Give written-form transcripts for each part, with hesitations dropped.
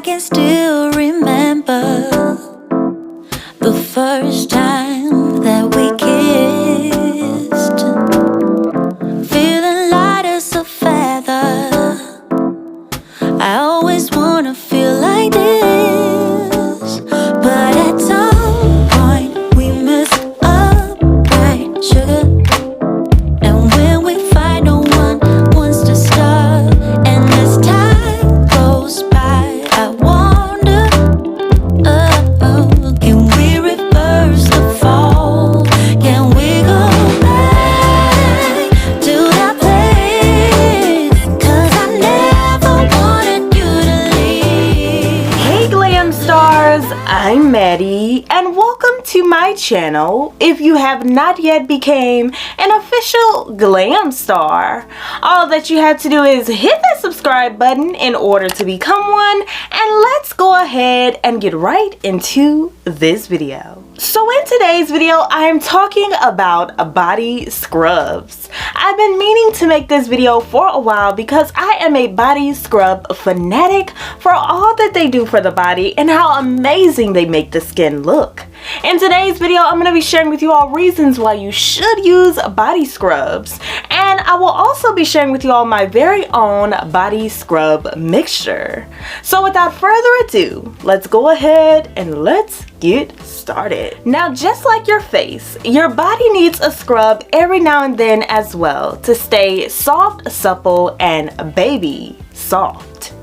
can still remember the first time that we kissed, feeling light as a feather. I always wanna feel like this, but at some point we messed up, right, sugar? And when we fight, no one wants to stop. And as time goes by, I wonder, can we reverse the fall? Can we go back to that place? 'Cause I never wanted you to leave. Hey Glam Stars, I'm Mattie and welcome to my channel. If you have not yet became an official Glam Star, all that you have to do is hit that subscribe button in order to become one, and let's go ahead and get right into this video. So in today's video, I am talking about body scrubs. I've been meaning to make this video for a while because I am a body scrub fanatic for all that they do for the body and how amazing they make the skin look. In today's video, I'm going to be sharing with you all reasons why you should use body scrubs, and I will also be sharing with you all my very own body scrub mixture. So without further ado, let's go ahead and let's get started. Now, just like your face, your body needs a scrub every now and then as well to stay soft, supple, and baby soft.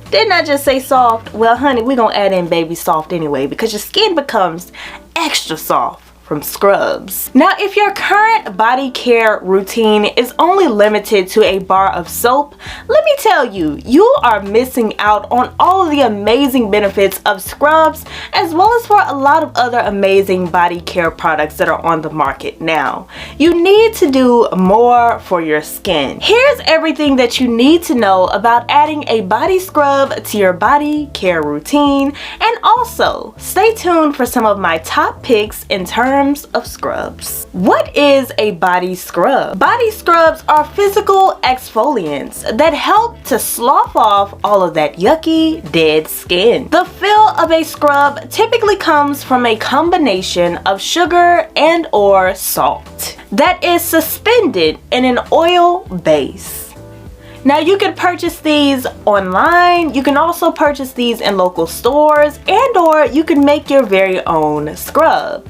Didn't I just say soft? Well, honey, we're gonna add in baby soft anyway because your skin becomes extra soft from scrubs. Now, if your current body care routine is only limited to a bar of soap, let me tell you, you are missing out on all of the amazing benefits of scrubs, as well as for a lot of other amazing body care products that are on the market now. You need to do more for your skin. Here's everything that you need to know about adding a body scrub to your body care routine, and also stay tuned for some of my top picks in terms of scrubs. What is a body scrub? Body scrubs are physical exfoliants that help to slough off all of that yucky, dead skin. The feel of a scrub typically comes from a combination of sugar and or salt that is suspended in an oil base. Now, you can purchase these online. You can also purchase these in local stores, and or you can make your very own scrub.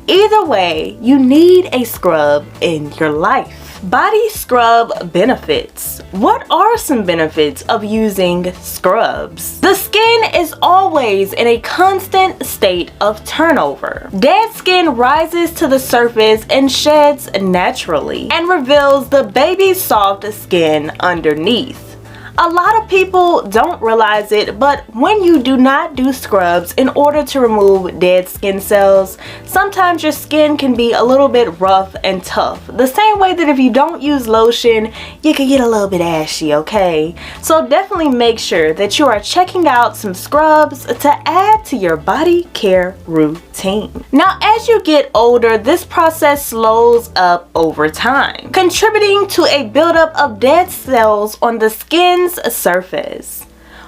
Either way, you need a scrub in your life. Body scrub benefits. What are some benefits of using scrubs? The skin is always in a constant state of turnover. Dead skin rises to the surface and sheds naturally and reveals the baby soft skin underneath. A lot of people don't realize it, but when you do not do scrubs in order to remove dead skin cells, sometimes your skin can be a little bit rough and tough. The same way that if you don't use lotion, you can get a little bit ashy, okay? So definitely make sure that you are checking out some scrubs to add to your body care routine. Now, as you get older, this process slows up over time, contributing to a buildup of dead cells on the skin's surface.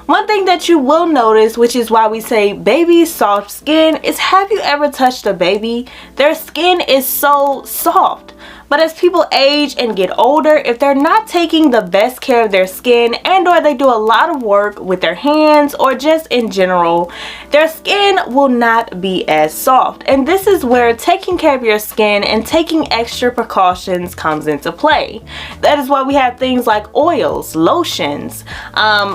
One thing that you will notice, which is why we say baby soft skin, is have you ever touched a baby? Their skin is so soft. But as people age and get older, if they're not taking the best care of their skin and or they do a lot of work with their hands or just in general, their skin will not be as soft. And this is where taking care of your skin and taking extra precautions comes into play. That is why we have things like oils, lotions,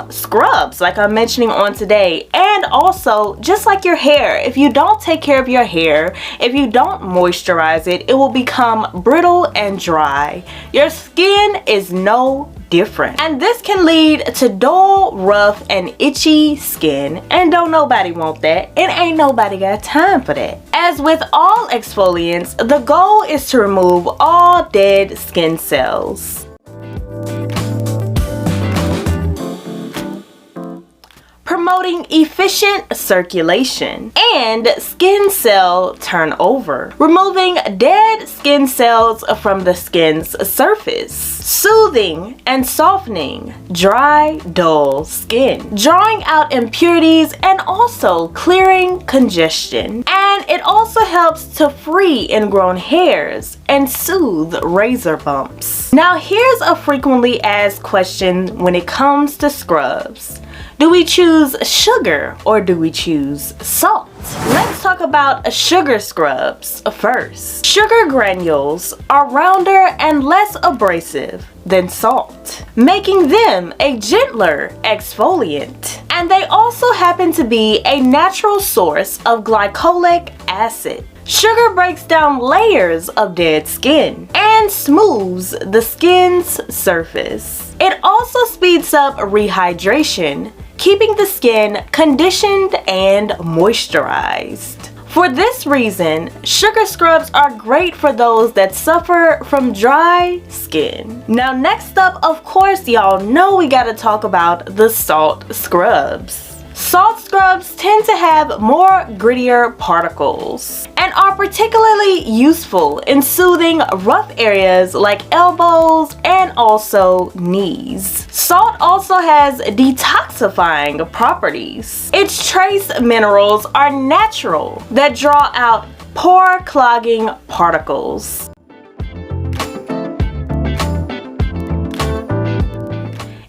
scrubs like I'm mentioning on today, and also just like your hair. If you don't take care of your hair, if you don't moisturize it, it will become brittle and dry. Your skin is no different, and this can lead to dull, rough, and itchy skin, and don't nobody want that, and ain't nobody got time for that. As with all exfoliants, the goal is to remove all dead skin cells. promoting efficient circulation and skin cell turnover, removing dead skin cells from the skin's surface, soothing and softening dry, dull skin, drawing out impurities and also clearing congestion. And it also helps to free ingrown hairs and soothe razor bumps. Now here's a frequently asked question when it comes to scrubs. Do we choose sugar or do we choose salt? Let's talk about sugar scrubs first. Sugar granules are rounder and less abrasive than salt, making them a gentler exfoliant. And they also happen to be a natural source of glycolic acid. Sugar breaks down layers of dead skin and smooths the skin's surface. It also speeds up rehydration, keeping the skin conditioned and moisturized. For this reason, sugar scrubs are great for those that suffer from dry skin. Now next up, of course, y'all know we gotta talk about the salt scrubs. Salt scrubs tend to have more grittier particles and are particularly useful in soothing rough areas like elbows and also knees. Salt also has detoxifying properties. Its trace minerals are natural that draw out pore clogging particles.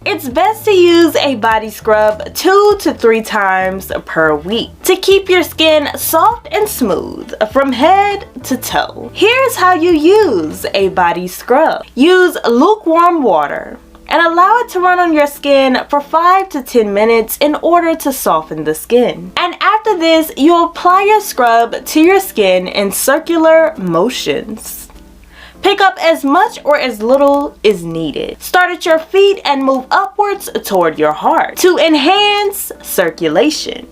It's best to use a body scrub 2 to 3 times per week to keep your skin soft and smooth from head to toe. Here's how you use a body scrub. Use lukewarm water and allow it to run on your skin for 5 to 10 minutes in order to soften the skin. And after this, you'll apply your scrub to your skin in circular motions. Pick up as much or as little is needed. Start at your feet and move upwards toward your heart to enhance circulation.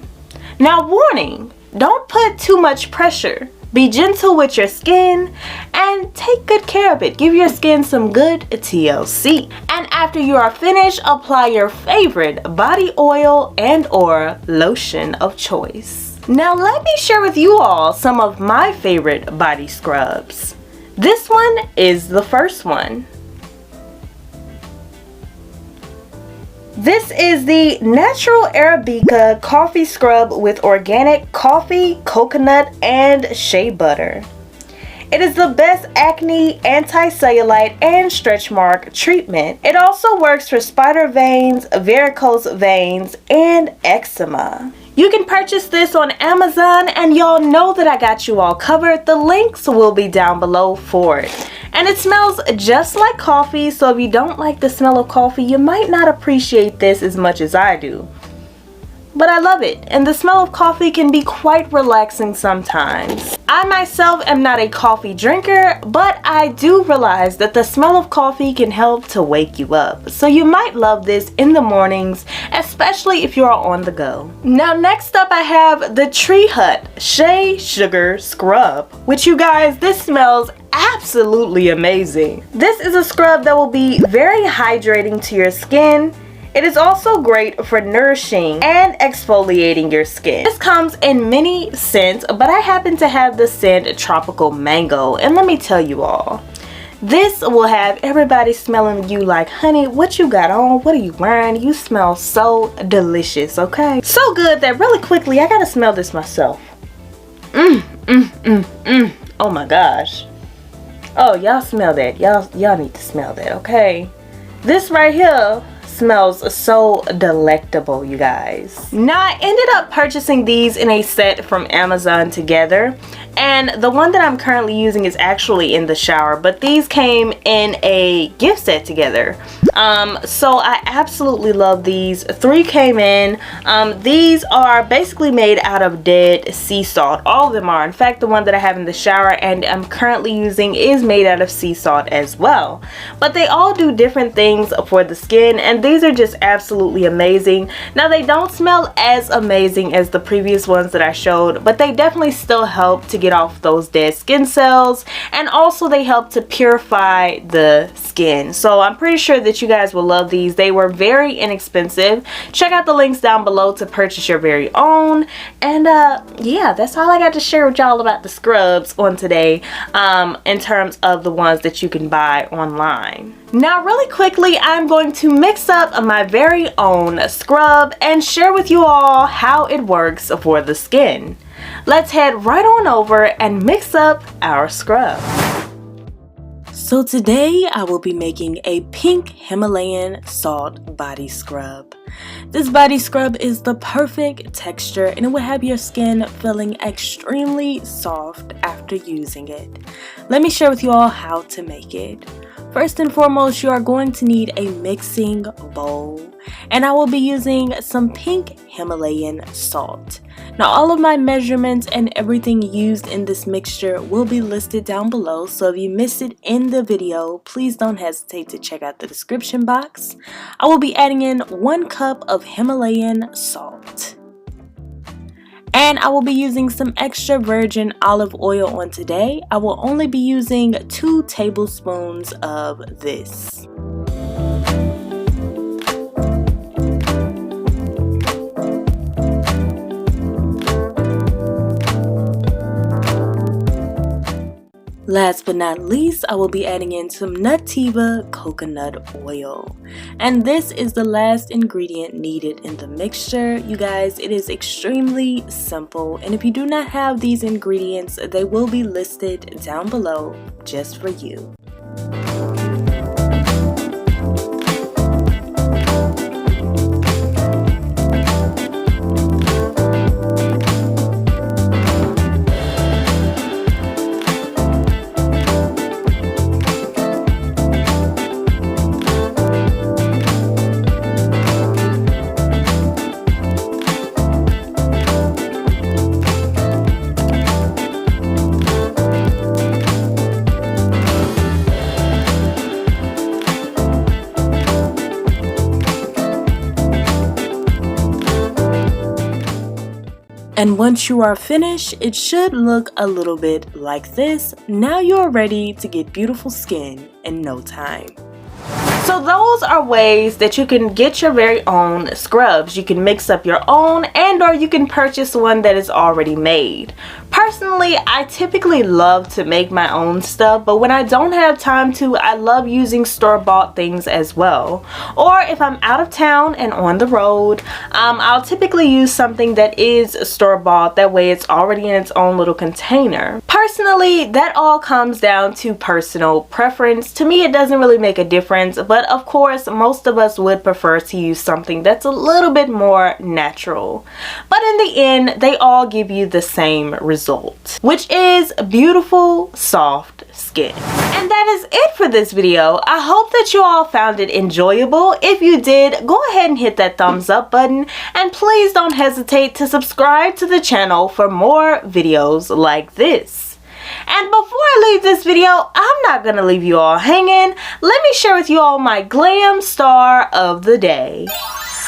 Now warning, don't put too much pressure. Be gentle with your skin and take good care of it. Give your skin some good TLC. And after you are finished, apply your favorite body oil and or lotion of choice. Now let me share with you all some of my favorite body scrubs. This one is the first one. This is the Natural Arabica Coffee Scrub with organic coffee, coconut, and shea butter. It is the best acne, anti-cellulite, and stretch mark treatment. It also works for spider veins, varicose veins, and eczema. You can purchase this on Amazon, and y'all know that I got you all covered. The links will be down below for it. And it smells just like coffee, so if you don't like the smell of coffee, you might not appreciate this as much as I do. But I love it, and the smell of coffee can be quite relaxing sometimes. I myself am not a coffee drinker, but I do realize that the smell of coffee can help to wake you up. So you might love this in the mornings, especially if you are on the go. Now next up I have the Tree Hut Shea Sugar Scrub, which you guys, this smells absolutely amazing. This is a scrub that will be very hydrating to your skin. It is also great for nourishing and exfoliating your skin. This comes in many scents, but I happen to have the scent Tropical Mango, and let me tell you all, this will have everybody smelling you like, honey, what you got on? What are you wearing? You smell so delicious, okay? So good that really quickly, I gotta smell this myself. Oh my gosh. Oh, y'all smell that. Y'all need to smell that, okay? This right here smells so delectable, you guys. Now I ended up purchasing these in a set from Amazon together, and the one that I'm currently using is actually in the shower, but these came in a gift set together. So I absolutely love these. 3 came in. These are basically made out of dead sea salt. All of them are. In fact, the one that I have in the shower and I'm currently using is made out of sea salt as well. But they all do different things for the skin, and these are just absolutely amazing. Now they don't smell as amazing as the previous ones that I showed, but they definitely still help to get off those dead skin cells, and also they help to purify the skin. So I'm pretty sure that that you guys will love these. They were very inexpensive. Check out the links down below to purchase your very own. And yeah, that's all I got to share with y'all about the scrubs on today, in terms of the ones that you can buy online. Now really quickly, I'm going to mix up my very own scrub and share with you all how it works for the skin. Let's head right on over and mix up our scrub. So today I will be making a pink Himalayan salt body scrub. This body scrub is the perfect texture and it will have your skin feeling extremely soft after using it. Let me share with you all how to make it. First and foremost, you are going to need a mixing bowl, and I will be using some pink Himalayan salt. Now all of my measurements and everything used in this mixture will be listed down below, so if you missed it in the video, please don't hesitate to check out the description box. I will be adding in 1 cup of Himalayan salt. And I will be using some extra virgin olive oil on today. I will only be using 2 tablespoons of this. Last but not least, I will be adding in some Nutiva coconut oil. And this is the last ingredient needed in the mixture. You guys, it is extremely simple. And if you do not have these ingredients, they will be listed down below just for you. And once you are finished, it should look a little bit like this. Now you're ready to get beautiful skin in no time. So those are ways that you can get your very own scrubs. You can mix up your own, and or you can purchase one that is already made. Personally, I typically love to make my own stuff, but when I don't have time to, I love using store-bought things as well. Or if I'm out of town and on the road, I'll typically use something that is store-bought. That way it's already in its own little container. Personally, that all comes down to personal preference. To me, it doesn't really make a difference, but of course, most of us would prefer to use something that's a little bit more natural. But in the end, they all give you the same result, which is beautiful, soft skin. And that is it for this video. I hope that you all found it enjoyable. If you did, go ahead and hit that thumbs up button, and please don't hesitate to subscribe to the channel for more videos like this. And before I leave this video, I'm not gonna leave you all hanging. Let me share with you all my glam star of the day.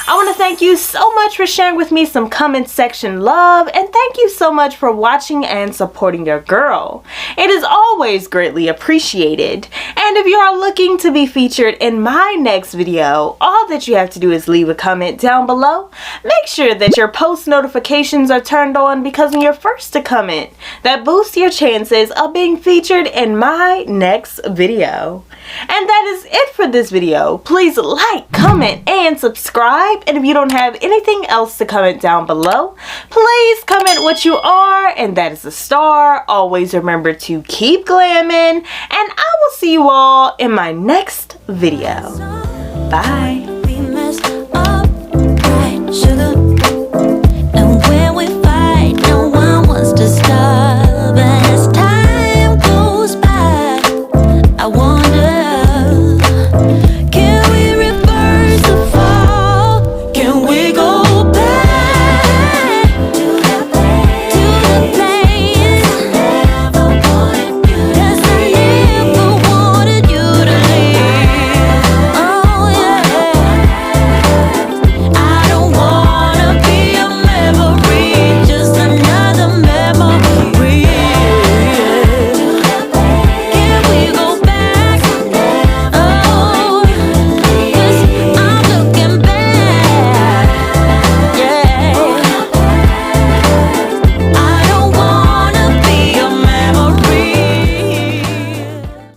I want to thank you so much for sharing with me some comment section love, and thank you so much for watching and supporting your girl. It is always greatly appreciated. And if you are looking to be featured in my next video, all that you have to do is leave a comment down below. Make sure that your post notifications are turned on, because when you're first to comment, that boosts your chances of being featured in my next video. And that is it for this video. Please like, comment, and subscribe. And if you don't have anything else to comment down below, please comment what you are, and that is a star. Always remember to keep glamming, and I will see you all in my next video. Bye.